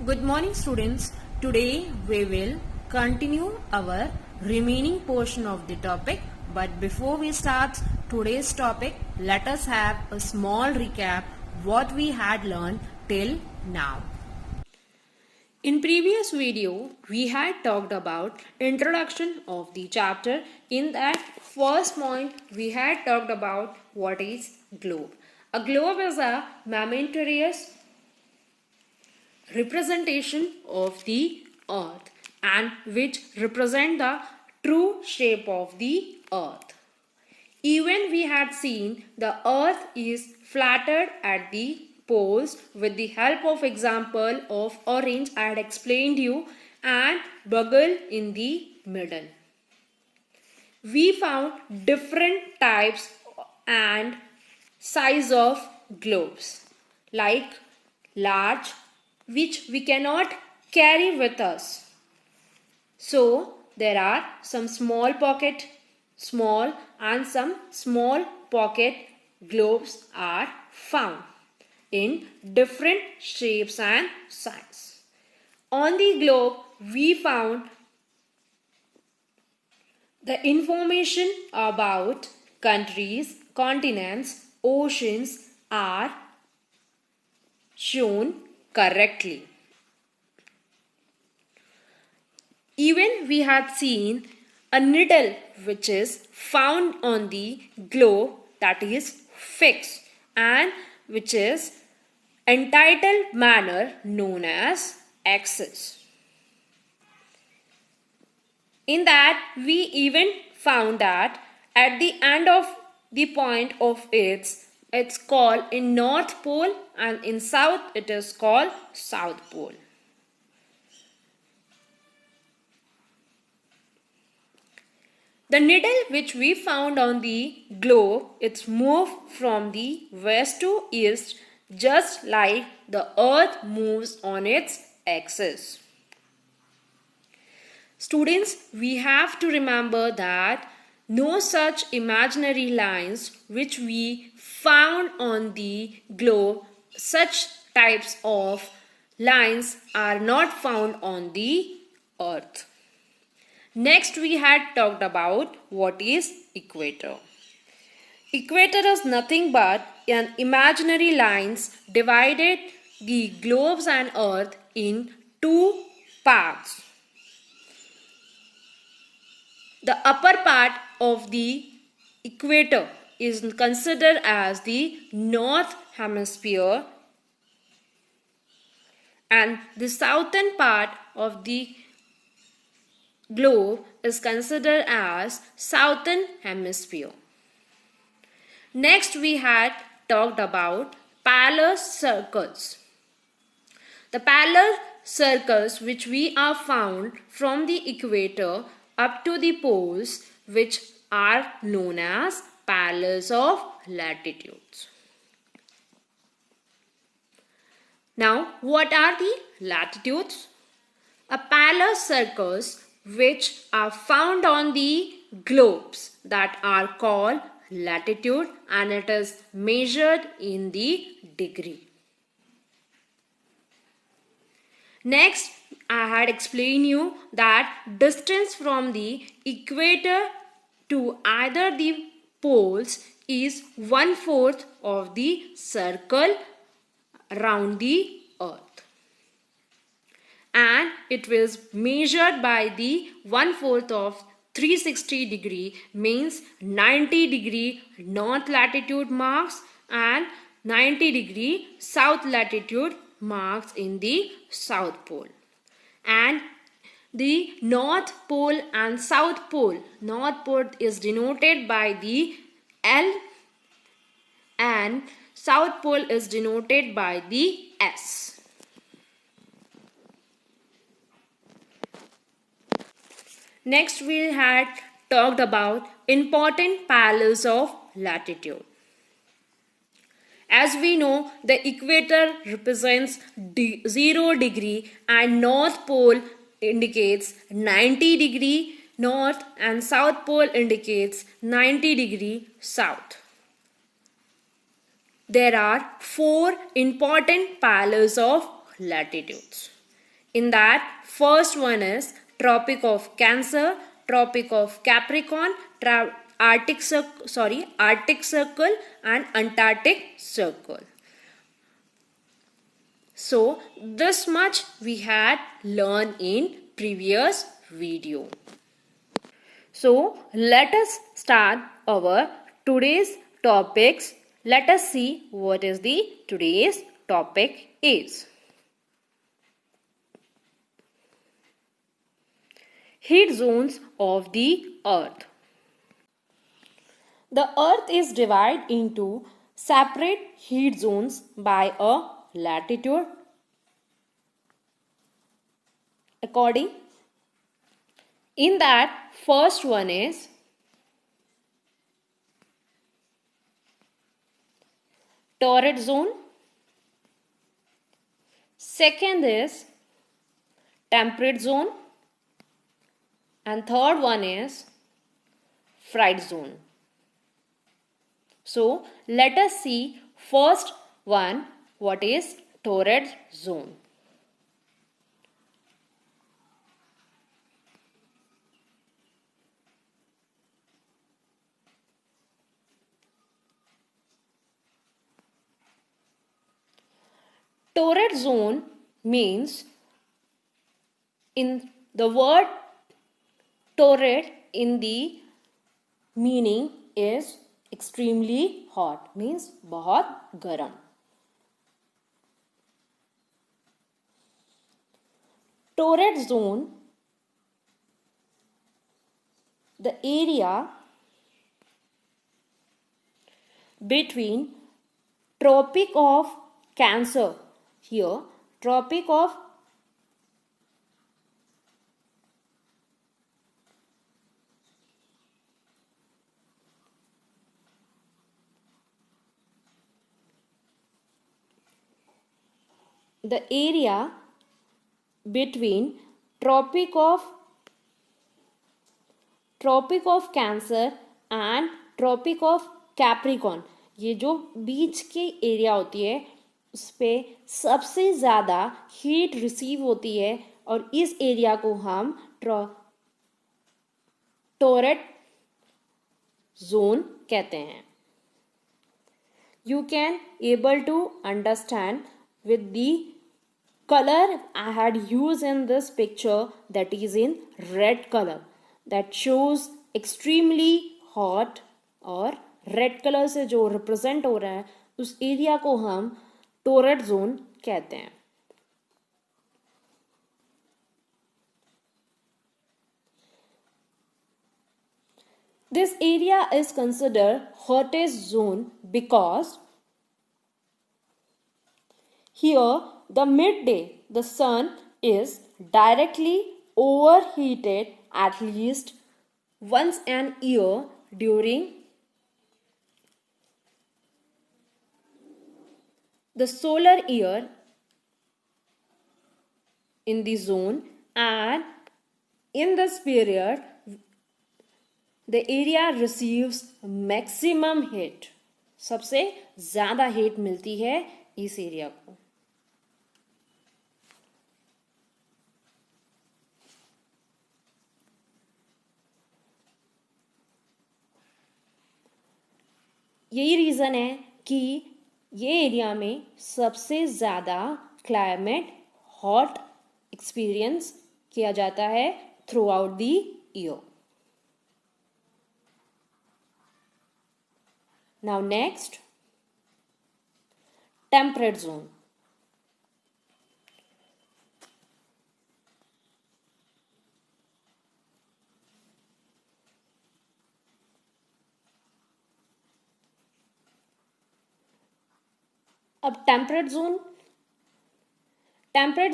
Good morning students. Today we will continue our remaining portion of the topic. But before we start today's topic, let us have a small recap what we had learned till now. In previous video, we had talked about introduction of the chapter. In that first point, we had talked about what is globe. A globe is a momentous representation of the earth and which represent the true shape of the earth. Even we had seen the earth is flattened at the poles with the help of example of orange I had explained you and bugle in the middle. We found different types and size of globes like large, which we cannot carry with us. So there are some small pocket, small and some small pocket globes are found in different shapes and sizes. On the globe we found the information about countries, continents, oceans are shown correctly. Even we had seen a needle which is found on the globe that is fixed and which is entitled manner known as axis. In that we even found that at the end of the point of it's called in North Pole and in South it is called South Pole. The needle which we found on the globe, it's moved from the west to east just like the earth moves on its axis. Students, we have to remember that no such imaginary lines which we found on the globe, such types of lines are not found on the earth. Next we had talked about what is equator. Equator is nothing but an imaginary lines divided the globes and earth in two parts. The upper part of the equator is considered as the north hemisphere and the southern part of the globe is considered as southern hemisphere. Next we had talked about polar circles. The polar circles which we are found from the equator up to the poles which are known as parallels of latitudes. Now what are the latitudes? A polar circles which are found on the globes that are called latitude and it is measured in the degree. Next, I had explained you that distance from the equator to either the poles is 1/4 of the circle around the earth. And it was measured by the 1/4 of 360 degree means 90 degree north latitude marks and 90 degree south latitude marks in the south pole. And the north pole and south pole, north pole is denoted by the L and south pole is denoted by the S. Next we had talked about important parallels of latitude. As we know, the equator represents 0 degree and north pole indicates 90 degree north and south pole indicates 90 degree south. There are 4 important parallels of latitudes. In that, first one is Tropic of Cancer, Tropic of Capricorn, Arctic Circle and Antarctic Circle. So this much we had learned in previous video. So let us start our today's topics. Let us see what is the today's topic is. Heat zones of the earth. The earth is divided into separate heat zones by a latitude. According in that, first one is torrid zone, second is temperate zone, and third one is fried zone. So let us see first one, what is torrid zone. Torrid zone means, in the word torrid in the meaning is extremely hot, means बहुत गर्म. Torrid zone, the area between Tropic of Cancer, here Tropic of the area between Tropic of Cancer and Tropic of Capricorn, ये जो बीच के area होती है उस पर सबसे ज़्यादा हीट रिसीव होती है और इस एरिया को हम टोरेड जोन कहते हैं. You can able to understand with the color I had used in this picture, that is in red color, that shows extremely hot, और रेड कलर से जो रिप्रेजेंट हो रहा है उस एरिया को हम टोरेड जोन कहते हैं. This area is considered hottest zone because here the midday the sun is directly overheated at least once an year during the solar year in the zone, and in this period the area receives maximum heat. सबसे ज़्यादा heat मिलती है इस area को. यही reason है कि ये एरिया में सबसे ज़्यादा क्लाइमेट हॉट एक्सपीरियंस किया जाता है through out the year. Now next, temperate zone. अब टेम्परेट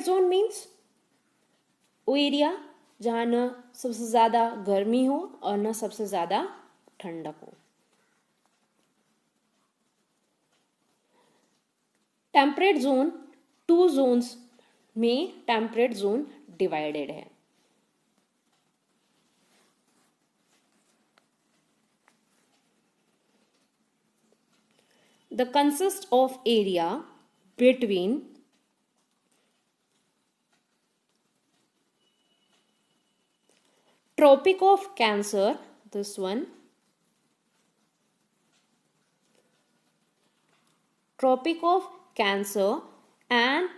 जोन मीन्स वो एरिया जहाँ न सबसे ज़्यादा गर्मी हो और न सबसे ज़्यादा ठंडक हो. टेम्परेट जोन 2 जोन्स में टेम्परेट जोन डिवाइडेड है. The consist of area between Tropic of Cancer, this one. Tropic of Cancer and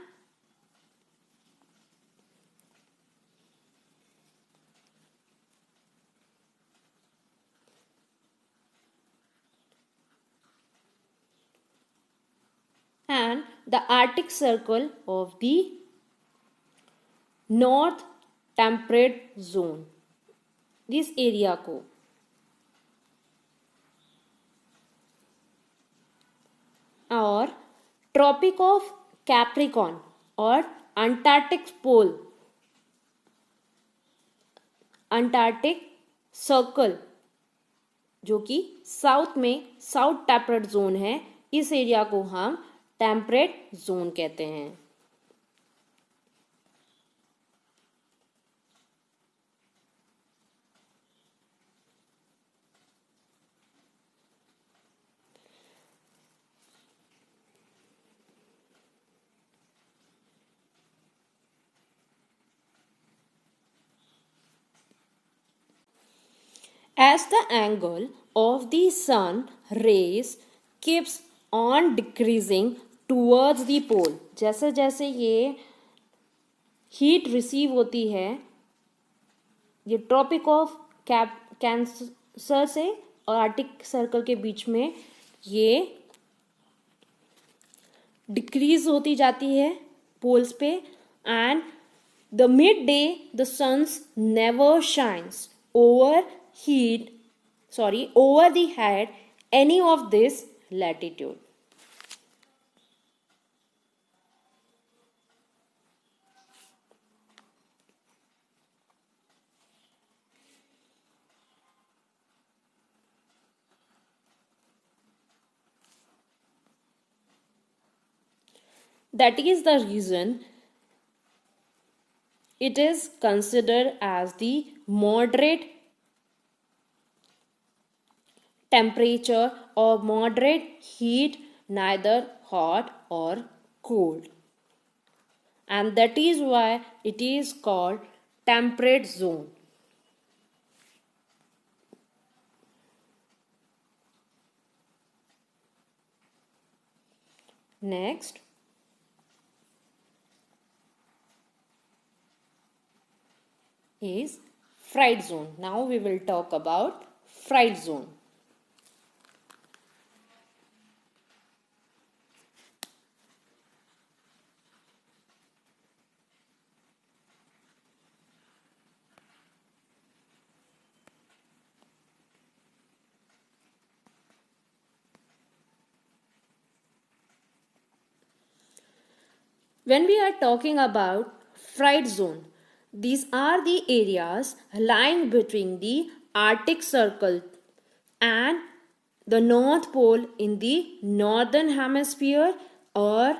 the Arctic Circle of the North Temperate Zone. This area को और ट्रॉपिक ऑफ कैप्रिकॉन और Antarctic पोल, Antarctic circle जो कि south में south temperate zone है, इस area को हम टेम्परेट जोन कहते हैं. As the angle of the sun rays keeps on decreasing towards the pole, जैसे जैसे ये हीट रिसीव होती है, ये ट्रॉपिक ऑफ कैंसर से और आर्टिक सर्कल के बीच में ये डिक्रीज होती जाती है पोल्स पे, and the midday the suns never shines over the head any of this latitude. That is the reason it is considered as the moderate temperature or moderate heat, neither hot or cold, and that is why it is called temperate zone. Next is fried zone. Now we will talk about fried zone. When we are talking about fried zone, these are the areas lying between the Arctic Circle and the North Pole in the Northern Hemisphere, or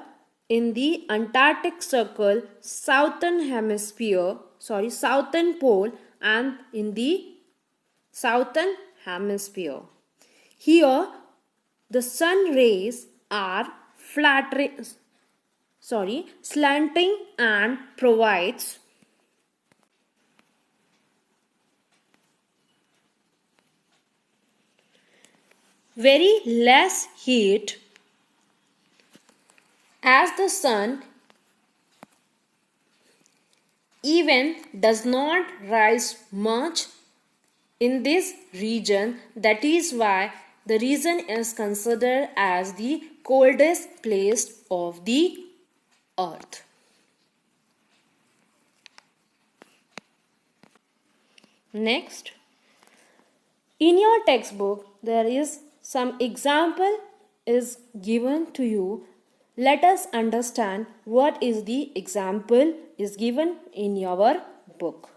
in the Antarctic Circle, Southern Pole, and in the Southern Hemisphere. Here, the sun rays are slanting and provides very less heat, as the sun even does not rise much in this region. That is why the region is considered as the coldest place of the earth. Next, in your textbook there is some example is given to you. Let us understand what is the example is given in your book.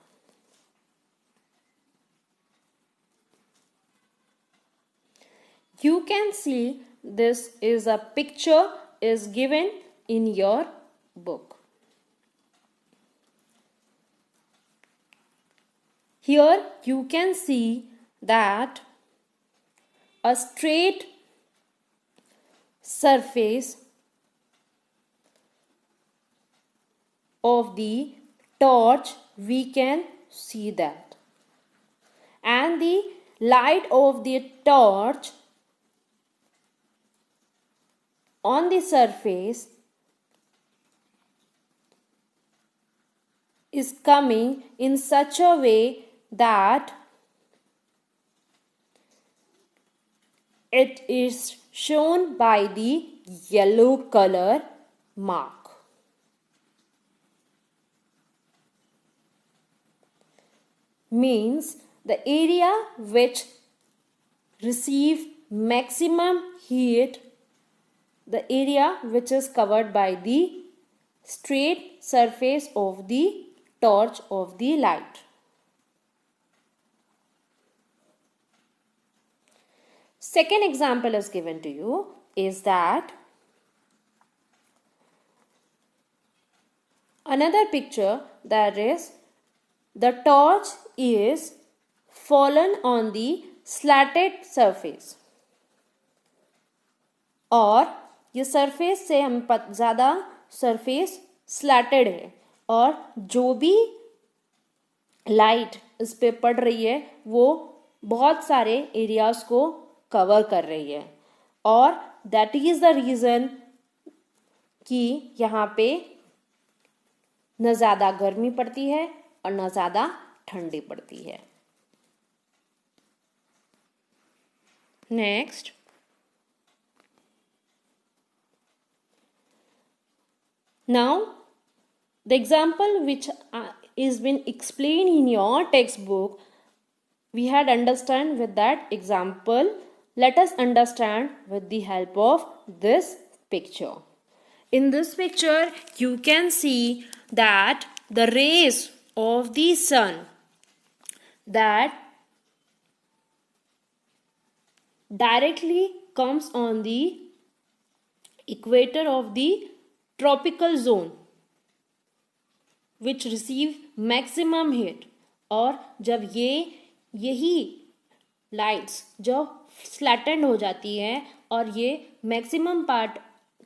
You can see this is a picture is given in your book. Here you can see that a straight surface of the torch, we can see that. and the light of the torch on the surface is coming in such a way that it is shown by the yellow color mark. Means the area which receive maximum heat, the area which is covered by the straight surface of the torch of the light. Second example is given to you is that another picture, that is the torch is fallen on the slanted surface और ये surface से हम ज़्यादा surface slatted है और जो भी light इस पे पड़ रही है वो बहुत सारे एरियाज को कवर कर रही है और दैट इज द रीज़न कि यहाँ पे न ज़्यादा गर्मी पड़ती है और न ज़्यादा ठंडी पड़ती है. Next, now the example which is been explained in your textbook, we had understand with that example. Let us understand with the help of this picture. In this picture you can see that the rays of the sun that directly comes on the equator of the tropical zone which receive maximum heat. और जब यही lights जब स्लैटेंड हो जाती हैं और ये maximum part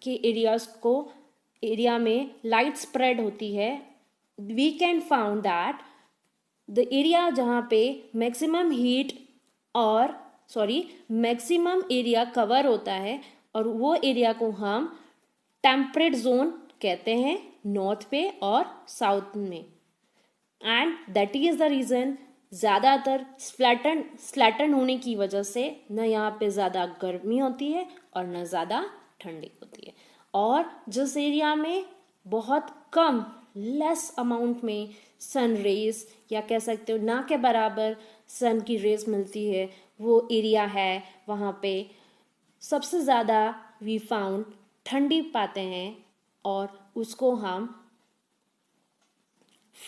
के एरिया में लाइट स्प्रेड होती है, we can found that the area जहाँ पे मैक्सिमम हीट और मैक्सिमम एरिया कवर होता है और वो एरिया को हम टेम्परेट जोन कहते हैं नॉर्थ पे और साउथ में. And that is the reason ज़्यादातर स्लैटन होने की वजह से न यहाँ पे ज़्यादा गर्मी होती है और न ज़्यादा ठंडी होती है. और जिस एरिया में बहुत कम लेस अमाउंट में सन रेज या कह सकते हो ना के बराबर सन की रेज मिलती है, वो एरिया है वहाँ पे सबसे ज़्यादा वी फाउंड ठंडी पाते हैं और उसको हम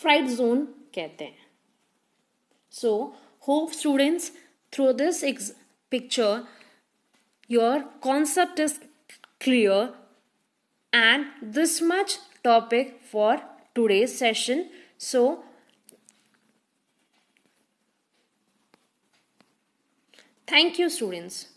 फ्राइड जोन कहते हैं. So hope students, through this picture your concept is clear and this much topic for today's session. So thank you students.